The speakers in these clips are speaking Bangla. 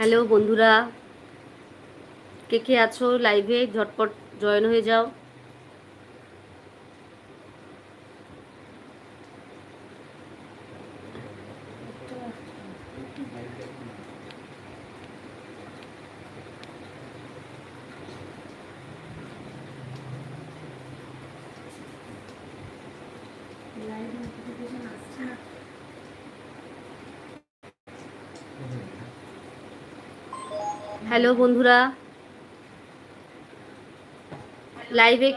হ্যালো বন্ধুরা, কে কে আছো লাইভে? ঝটপট জয়েন হয়ে যাও। হ্যালো বন্ধুরা, লাইভে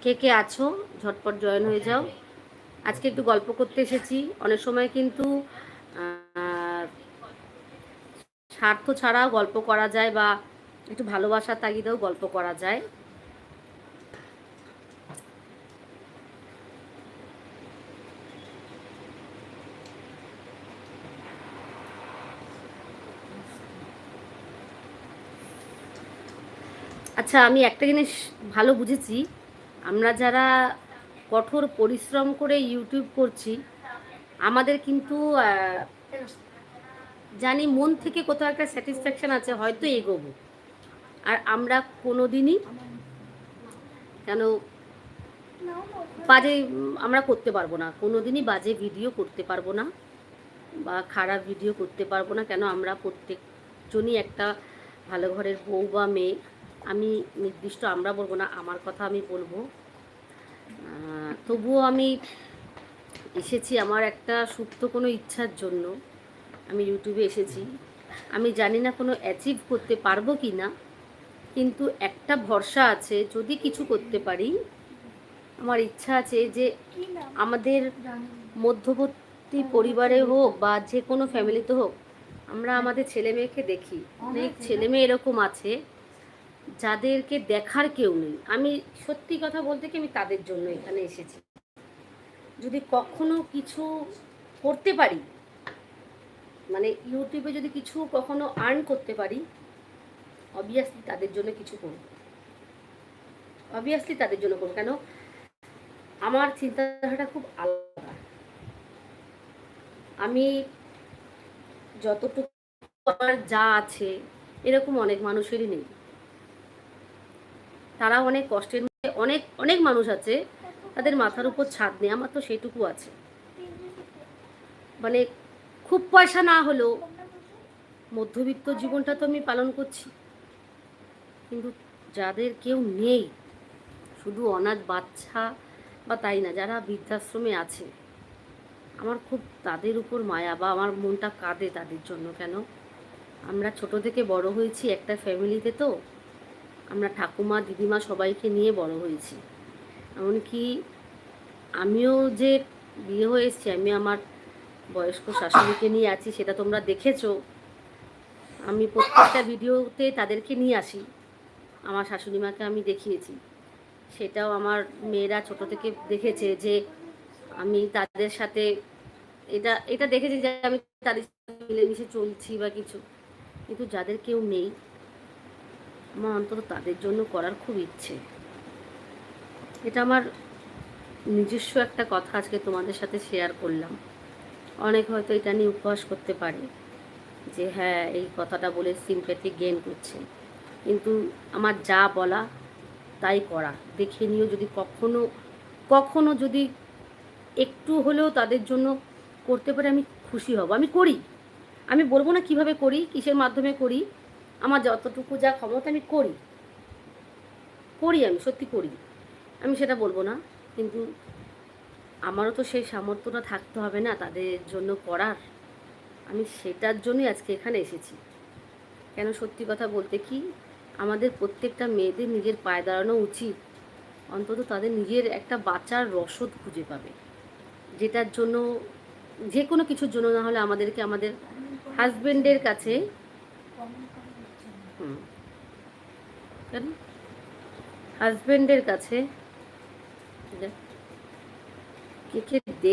কে কে আছো ঝটপট জয়েন হয়ে যাও। আজকে একটু গল্প করতে এসেছি। অনেক সময় কিন্তু স্বার্থ ছাড়াও গল্প করা যায়, বা একটু ভালোবাসার তাগিদেও গল্প করা যায়। আচ্ছা, আমি একটা জিনিস ভালো বুঝেছি, আমরা যারা কঠোর পরিশ্রম করে ইউটিউব করছি, আমাদের কিন্তু জানি মন থেকে কোথাও একটা স্যাটিসফ্যাকশন আছে, হয়তো এগোবো। আর আমরা কোনো দিনই কেন বাজে আমরা করতে পারবো না, কোনো দিনই বাজে ভিডিও করতে পারবো না, বা খারাপ ভিডিও করতে পারবো না। কেন আমরা প্রত্যেকজনই একটা ভালো ঘরের বউ বা মেয়ে। আমি নির্দিষ্ট আমরা বলবো না, আমার কথা আমি বলবো। তবুও আমি এসেছি আমার একটা সুপ্ত কোনো ইচ্ছার জন্য। আমি ইউটিউবে এসেছি। আমি জানি না কোনো অ্যাচিভ করতে পারবো কি না, কিন্তু একটা ভরসা আছে, যদি কিছু করতে পারি। আমার ইচ্ছা আছে যে আমাদের মধ্যবর্তী পরিবারে হোক বা যে কোনো ফ্যামিলিতে হোক, আমরা আমাদের ছেলে মেয়েকে দেখি। অনেক ছেলে মেয়ে এরকম আছে যাদেরকে দেখার কেউ নেই। আমি সত্যি কথা বলতে কি, আমি তাদের জন্য এখানে এসেছি। যদি কখনো কিছু করতে পারি, মানে ইউটিউবে যদি কিছু কখনো আর্ন করতে পারি, অবভিয়াসলি তাদের জন্য কিছু করব। অবভিয়াসলি তাদের জন্য করবো। কেন, আমার চিন্তাধারাটা খুব আলাদা। আমি যতটুকু আমার যা আছে, এরকম অনেক মানুষেরই নেই। তারা অনেক কষ্টের মধ্যে, অনেক অনেক মানুষ আছে তাদের মাথার উপর ছাদ নেই, আমার তো সেইটুকু আছে। মানে খুব পয়সা না হলেও মধ্যবিত্ত জীবনটা তো আমি পালন করছি। কিন্তু যাদের কেউ নেই, শুধু অনাথ বাচ্চা বা তাই না, যারা বৃদ্ধাশ্রমে আছে, আমার খুব তাদের উপর মায়া, বা আমার মনটা কাঁদে তাদের জন্য। কেন, আমরা ছোট থেকে বড় হয়েছি একটা ফ্যামিলিতে, তো আমরা ঠাকুমা দিদিমা সবাইকে নিয়ে বড় হয়েছি। এমনকি আমিও যে বিয়ে হয়ে এসেছি, আমি আমার বয়স্ক শাশুড়িকে নিয়ে আছি, সেটা তোমরা দেখেছো। আমি প্রত্যেকটা ভিডিওতে তাদেরকে নিয়ে আসি, আমার শাশুড়ি মাকে আমি দেখিয়েছি। সেটাও আমার মেয়েরা ছোট থেকে দেখেছে যে আমি তাদের সাথে এটা এটা দেখেছি যে আমি তাদের সাথে মিলেমিশে চলছি বা কিছু। কিন্তু যাদের কেউ নেই, আমার অন্তত তাদের জন্য করার খুব ইচ্ছে। এটা আমার নিজস্ব একটা কথা আজকে তোমাদের সাথে শেয়ার করলাম। অনেক হয়তো এটা নিয়ে উপহাস করতে পারে যে হ্যাঁ, এই কথাটা বলে সিম্প্যাথি গেইন করছে। কিন্তু আমার যা বলা তাই করা। দেখে নিও, যদি কখনো কখনো যদি একটু হলেও তাদের জন্য করতে পারে, আমি খুশি হব। আমি করি, আমি বলবো না কিভাবে করি, কিসের মাধ্যমে করি। আমার যতটুকু যা ক্ষমতা আমি করি, আমি সত্যি করি। আমি সেটা বলবো না, কিন্তু আমারও তো সেই সামর্থ্যটা থাকতে হবে না তাদের জন্য করার। আমি সেটার জন্যই আজকে এখানে এসেছি। কেন, সত্যি কথা বলতে কি, আমাদের প্রত্যেকটা মেয়েদের নিজের পায়ে দাঁড়ানো উচিত। অন্তত তাদের নিজের একটা বাঁচার রসদ খুঁজে পাবে, যেটার জন্য, যে কোনো কিছুর জন্য না হলে আমাদেরকে আমাদের হাজবেন্ডের কাছে কেন হাজবেন্ডের কাছে কে কে দেখ